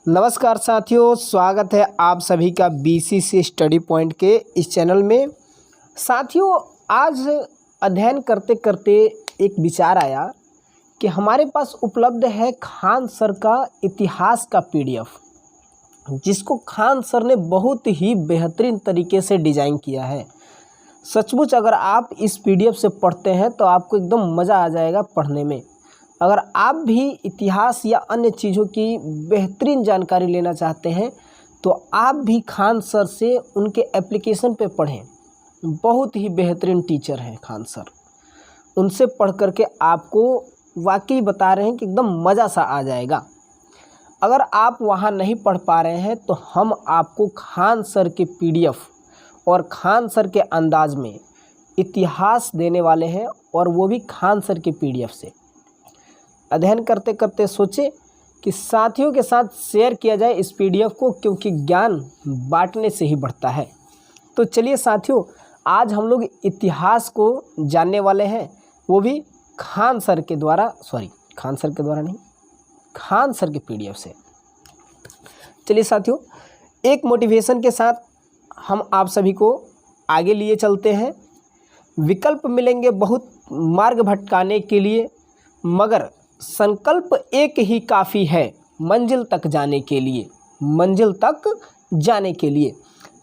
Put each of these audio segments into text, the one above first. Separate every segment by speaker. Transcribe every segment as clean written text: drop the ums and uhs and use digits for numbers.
Speaker 1: नमस्कार साथियों, स्वागत है आप सभी का बीसीसी स्टडी पॉइंट के इस चैनल में। साथियों, आज अध्ययन करते करते एक विचार आया कि हमारे पास उपलब्ध है खान सर का इतिहास का पीडीएफ, जिसको खान सर ने बहुत ही बेहतरीन तरीके से डिज़ाइन किया है। सचमुच अगर आप इस पीडीएफ से पढ़ते हैं तो आपको एकदम मज़ा आ जाएगा पढ़ने में। अगर आप भी इतिहास या अन्य चीज़ों की बेहतरीन जानकारी लेना चाहते हैं तो आप भी खान सर से उनके एप्लीकेशन पे पढ़ें। बहुत ही बेहतरीन टीचर हैं खान सर। उनसे पढ़ करके आपको वाकई बता रहे हैं कि एकदम मज़ा सा आ जाएगा। अगर आप वहाँ नहीं पढ़ पा रहे हैं तो हम आपको खान सर के पीडीएफ और खान सर के अंदाज में इतिहास देने वाले हैं, और वो भी खान सर के पीडीएफ से। अध्ययन करते करते सोचे कि साथियों के साथ शेयर किया जाए इस पीडीएफ को, क्योंकि ज्ञान बांटने से ही बढ़ता है। तो चलिए साथियों, आज हम लोग इतिहास को जानने वाले हैं, वो भी खान सर के द्वारा खान सर के पीडीएफ से। चलिए साथियों, एक मोटिवेशन के साथ हम आप सभी को आगे लिए चलते हैं। विकल्प मिलेंगे बहुत मार्ग भटकाने के लिए, मगर संकल्प एक ही काफ़ी है मंजिल तक जाने के लिए।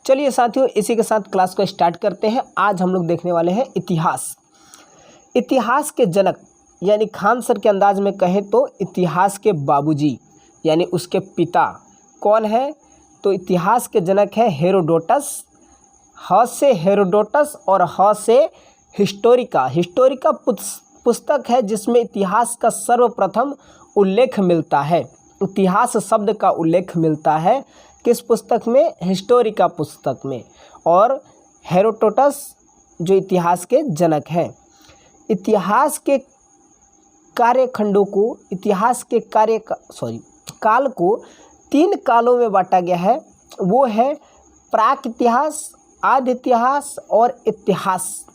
Speaker 1: चलिए साथियों, इसी के साथ क्लास को स्टार्ट करते हैं। आज हम लोग देखने वाले हैं इतिहास के जनक, यानी खान सर के अंदाज में कहें तो इतिहास के बाबूजी यानी उसके पिता कौन है? तो इतिहास के जनक है हेरोडोटस। ह से हेरोडोटस और ह से हिस्टोरिका पुस्तक है जिसमें इतिहास का सर्वप्रथम उल्लेख मिलता है। इतिहास शब्द का उल्लेख मिलता है किस पुस्तक में? हिस्टोरिका पुस्तक में। और हेरोडोटस जो इतिहास के जनक हैं। इतिहास के काल को 3 कालों में बांटा गया है। वो है प्राक इतिहास, आदि इतिहास और इतिहास।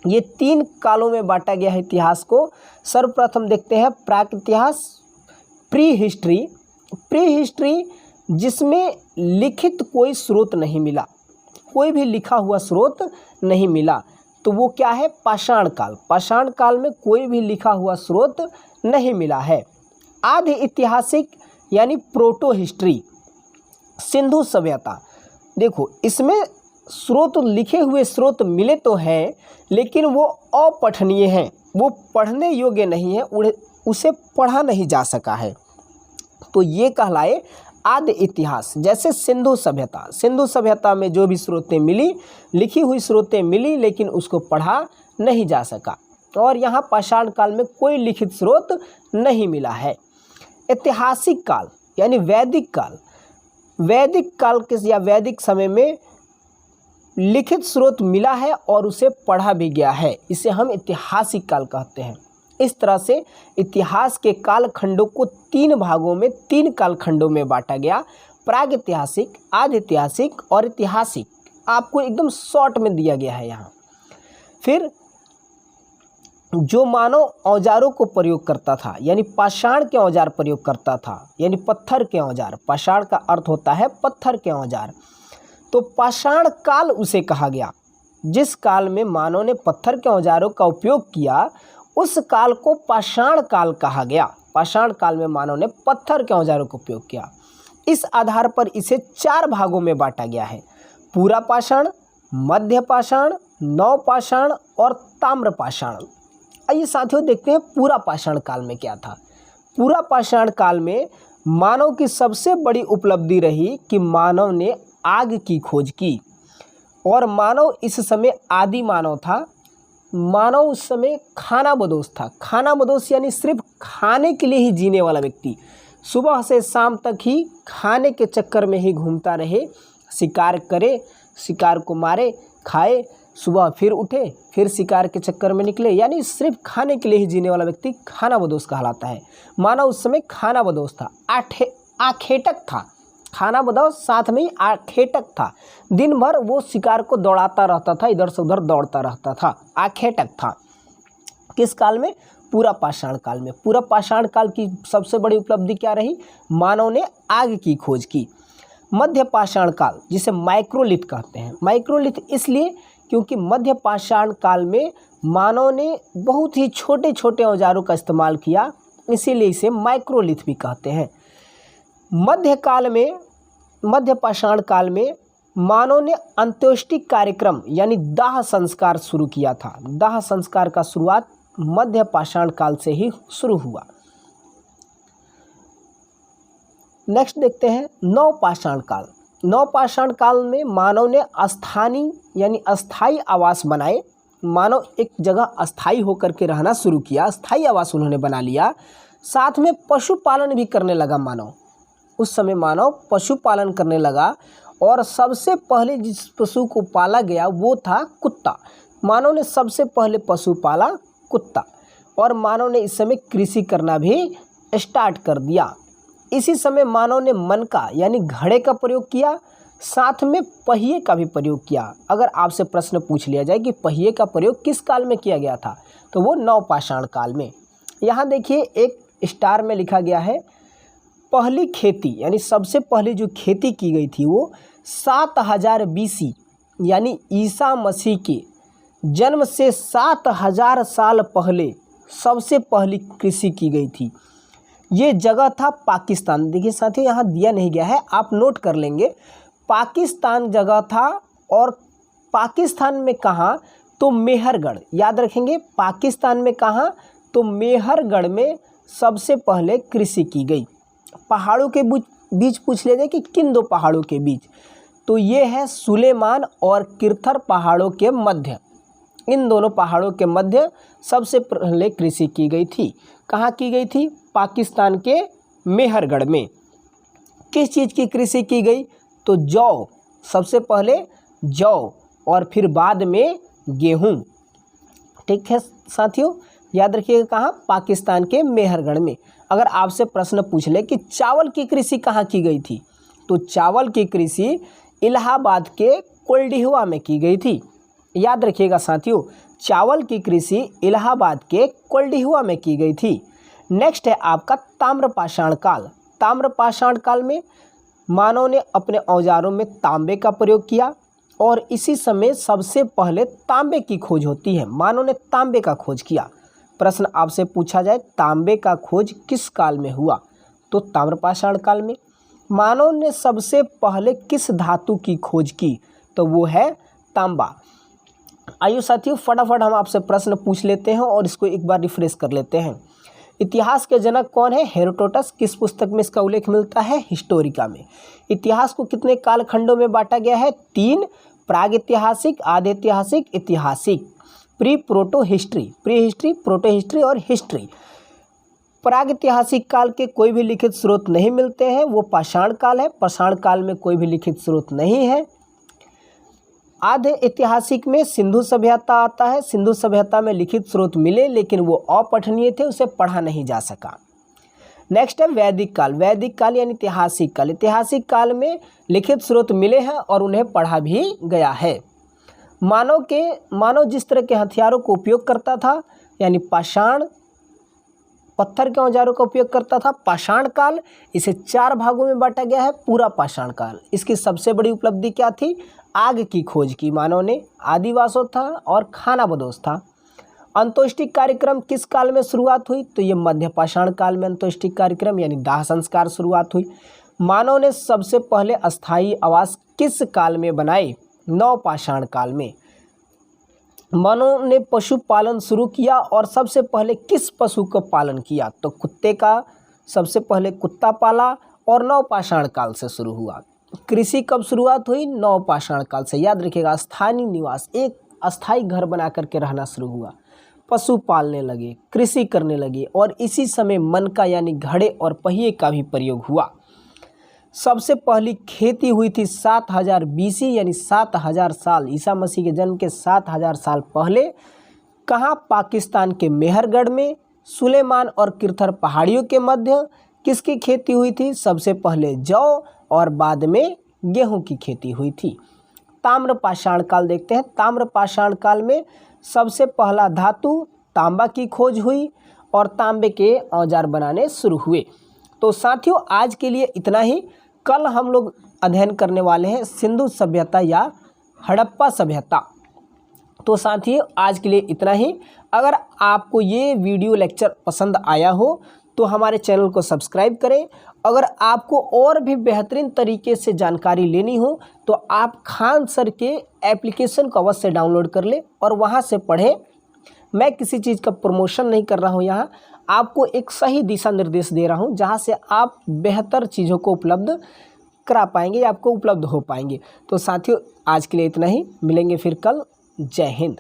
Speaker 1: ये 3 कालों में बांटा गया है इतिहास को। सर्वप्रथम देखते हैं प्राक इतिहास, प्री हिस्ट्री जिसमें लिखित कोई स्रोत नहीं मिला, कोई भी लिखा हुआ स्रोत नहीं मिला, तो वो क्या है? पाषाण काल में कोई भी लिखा हुआ स्रोत नहीं मिला है। आधि ऐतिहासिक यानी प्रोटो हिस्ट्री, सिंधु सभ्यता। देखो, इसमें स्रोत, लिखे हुए स्रोत मिले तो हैं, लेकिन वो अपठनीय हैं, वो पढ़ने योग्य नहीं है, उसे पढ़ा नहीं जा सका है, तो ये कहलाए आदि इतिहास। जैसे सिंधु सभ्यता में जो भी स्रोतें मिली, लिखी हुई स्रोतें मिली, लेकिन उसको पढ़ा नहीं जा सका। और यहाँ पाषाण काल में कोई लिखित स्रोत नहीं मिला है। ऐतिहासिक काल यानी वैदिक काल के या वैदिक समय में लिखित स्रोत मिला है और उसे पढ़ा भी गया है, इसे हम ऐतिहासिक काल कहते हैं। इस तरह से इतिहास के कालखंडों को 3 भागों में, 3 कालखंडों में बांटा गया। प्रागैतिहासिक, आदि ऐतिहासिक और ऐतिहासिक। आपको एकदम शॉर्ट में दिया गया है यहाँ। फिर जो मानव औजारों को प्रयोग करता था, यानी पाषाण के औजार प्रयोग करता था, यानी पत्थर के औजार। पाषाण का अर्थ होता है पत्थर के औजार। तो पाषाण काल उसे कहा गया। जिस काल में मानव ने पत्थर के औजारों का उपयोग किया, उस काल को पाषाण काल कहा गया। पाषाण काल में मानव ने पत्थर के औजारों का उपयोग किया। इस आधार पर इसे 4 भागों में बांटा गया है: पूरा पाषाण, मध्य पाषाण, नव पाषाण और ताम्र पाषाण। आइए साथियों, देखते हैं पूरा पाषाण काल में क्या था। पूरा पाषाण काल में मानव की सबसे बड़ी उपलब्धि रही कि मानव ने आग की खोज की। और मानव इस समय आदि मानव था। मानव उस समय खानाबदोश था। खानाबदोश यानी सिर्फ खाने के लिए ही जीने वाला व्यक्ति। सुबह से शाम तक ही खाने के चक्कर में ही घूमता रहे, शिकार करे, शिकार को मारे, खाए, सुबह फिर उठे, फिर शिकार के चक्कर में निकले, यानी सिर्फ खाने के लिए ही जीने वाला व्यक्ति खानाबदोश कहलाता है। मानव उस समय खानाबदोश था, आखेटक था। खानाबदोश साथ में ही आखेटक था। दिन भर वो शिकार को दौड़ाता रहता था, इधर से उधर दौड़ता रहता था, आखेटक था। किस काल में? पूरा पाषाण काल में। पूरा पाषाण काल की सबसे बड़ी उपलब्धि क्या रही? मानव ने आग की खोज की। मध्य पाषाण काल, जिसे माइक्रोलिथ कहते हैं, माइक्रोलिथ इसलिए क्योंकि मध्य पाषाण काल में मानव ने बहुत ही छोटे छोटे औजारों का इस्तेमाल किया, इसीलिए इसे माइक्रोलिथ भी कहते हैं। मध्य पाषाण काल में मानव ने अंत्येष्टि कार्यक्रम यानी दाह संस्कार शुरू किया था। दाह संस्कार का शुरुआत मध्य पाषाण काल से ही शुरू हुआ। नेक्स्ट देखते हैं नवपाषाण काल। नवपाषाण काल में मानव ने स्थानीय यानी अस्थाई आवास बनाए। मानव एक जगह अस्थाई होकर के रहना शुरू किया, अस्थाई आवास उन्होंने बना लिया। साथ में पशुपालन भी करने लगा मानव। उस समय मानव पशुपालन करने लगा और सबसे पहले जिस पशु को पाला गया वो था कुत्ता। मानव ने सबसे पहले पशु पाला कुत्ता, और मानव ने इस समय कृषि करना भी स्टार्ट कर दिया। इसी समय मानव ने मनका यानी घड़े का प्रयोग किया, साथ में पहिए का भी प्रयोग किया। अगर आपसे प्रश्न पूछ लिया जाए कि पहिए का प्रयोग किस काल में किया गया था, तो वो नवपाषाण काल में। यहाँ देखिए एक स्टार में लिखा गया है पहली खेती यानी सबसे पहले जो खेती की गई थी वो 7000 BC यानी ईसा मसीह के जन्म से 7000 साल पहले सबसे पहली कृषि की गई थी। ये जगह था पाकिस्तान। देखिए साथियों यहाँ दिया नहीं गया है, आप नोट कर लेंगे। पाकिस्तान जगह था, और पाकिस्तान में कहाँ? तो मेहरगढ़। याद रखेंगे, पाकिस्तान में कहाँ? तो मेहरगढ़ में सबसे पहले कृषि की गई। पहाड़ों के बीच पूछ लिया जाए कि किन दो पहाड़ों के बीच, तो ये है सुलेमान और किरथर पहाड़ों के मध्य। इन दोनों पहाड़ों के मध्य सबसे पहले कृषि की गई थी। कहाँ की गई थी? पाकिस्तान के मेहरगढ़ में। किस चीज़ की कृषि की गई? तो जौ, सबसे पहले जौ और फिर बाद में गेहूँ। ठीक है साथियों, याद रखिएगा कहाँ? पाकिस्तान के मेहरगढ़ में। अगर आपसे प्रश्न पूछ ले कि चावल की कृषि कहाँ की गई थी, तो चावल की कृषि इलाहाबाद के कोल्डिहुआ में की गई थी। याद रखिएगा साथियों, चावल की कृषि इलाहाबाद के कोल्डिहुआ में की गई थी। नेक्स्ट है आपका ताम्रपाषाण काल। ताम्रपाषाण काल में मानव ने अपने औजारों में तांबे का प्रयोग किया, और इसी समय सबसे पहले तांबे की खोज होती है। मानव ने तांबे का खोज किया। प्रश्न आपसे पूछा जाए तांबे का खोज किस काल में हुआ, तो ताम्रपाषाण काल में। मानव ने सबसे पहले किस धातु की खोज की, तो वो है तांबा। आइए साथियों फटाफट हम आपसे प्रश्न पूछ लेते हैं और इसको एक बार रिफ्रेश कर लेते हैं। इतिहास के जनक कौन है? हेरोडोटस। किस पुस्तक में इसका उल्लेख मिलता है? हिस्टोरिका में। इतिहास को कितने कालखंडों में बांटा गया है? 3, प्रागैतिहासिक, आधैतिहासिक, ऐतिहासिक। Pre proto history, pre history, proto history और हिस्ट्री। प्रागैतिहासिक काल के कोई भी लिखित स्रोत नहीं मिलते हैं, वो पाषाण काल है। पाषाण काल में कोई भी लिखित स्रोत नहीं है। आधे ऐतिहासिक में सिंधु सभ्यता आता है। सिंधु सभ्यता में लिखित स्रोत मिले, लेकिन वो अपठनीय थे, उसे पढ़ा नहीं जा सका। नेक्स्ट है वैदिक काल। वैदिक काल यानी ऐतिहासिक काल। ऐतिहासिक काल में लिखित स्रोत मिले हैं और उन्हें पढ़ा भी गया है। मानव जिस तरह के हथियारों को उपयोग करता था, यानी पाषाण, पत्थर के औजारों का उपयोग करता था, पाषाण काल। इसे 4 भागों में बांटा गया है, पूरा पाषाण काल। इसकी सबसे बड़ी उपलब्धि क्या थी? आग की खोज की मानव ने, आदिवासों था और खानाबदोश था। अंत्येष्टि कार्यक्रम किस काल में शुरुआत हुई? तो ये मध्य पाषाण काल में अंत्येष्टि कार्यक्रम यानी दाह संस्कार शुरुआत हुई। मानव ने सबसे पहले अस्थायी आवास किस काल में बनाए? नवपाषाण काल में। मानव ने पशुपालन शुरू किया, और सबसे पहले किस पशु का पालन किया? तो कुत्ते का सबसे पहले कुत्ता पाला, और नवपाषाण काल से शुरू हुआ। कृषि कब शुरुआत हुई? नवपाषाण काल से। याद रखिएगा, स्थानीय निवास, एक अस्थायी घर बना करके रहना शुरू हुआ। पशु पालने लगे, कृषि करने लगे, और इसी समय मनका यानी घड़े और पहिए का भी प्रयोग हुआ। सबसे पहली खेती हुई थी 7000 BC यानी 7000 साल, ईसा मसीह के जन्म के 7000 साल पहले। कहाँ? पाकिस्तान के मेहरगढ़ में, सुलेमान और किरथर पहाड़ियों के मध्य। किसकी खेती हुई थी? सबसे पहले जौ और बाद में गेहूं की खेती हुई थी। ताम्रपाषाण काल देखते हैं। ताम्रपाषाण काल में सबसे पहला धातु तांबा की खोज हुई, और तांबे के औजार बनाने शुरू हुए। तो साथियों आज के लिए इतना ही। कल हम लोग अध्ययन करने वाले हैं सिंधु सभ्यता या हड़प्पा सभ्यता। तो साथियों आज के लिए इतना ही। अगर आपको ये वीडियो लेक्चर पसंद आया हो तो हमारे चैनल को सब्सक्राइब करें। अगर आपको और भी बेहतरीन तरीके से जानकारी लेनी हो तो आप खान सर के एप्लीकेशन को अवश्य डाउनलोड कर लें और वहाँ से पढ़ें। मैं किसी चीज़ का प्रमोशन नहीं कर रहा हूँ, यहाँ आपको एक सही दिशा निर्देश दे रहा हूँ जहाँ से आप बेहतर चीज़ों को उपलब्ध करा पाएंगे या आपको उपलब्ध हो पाएंगे। तो साथियों आज के लिए इतना ही, मिलेंगे फिर कल। जय हिंद।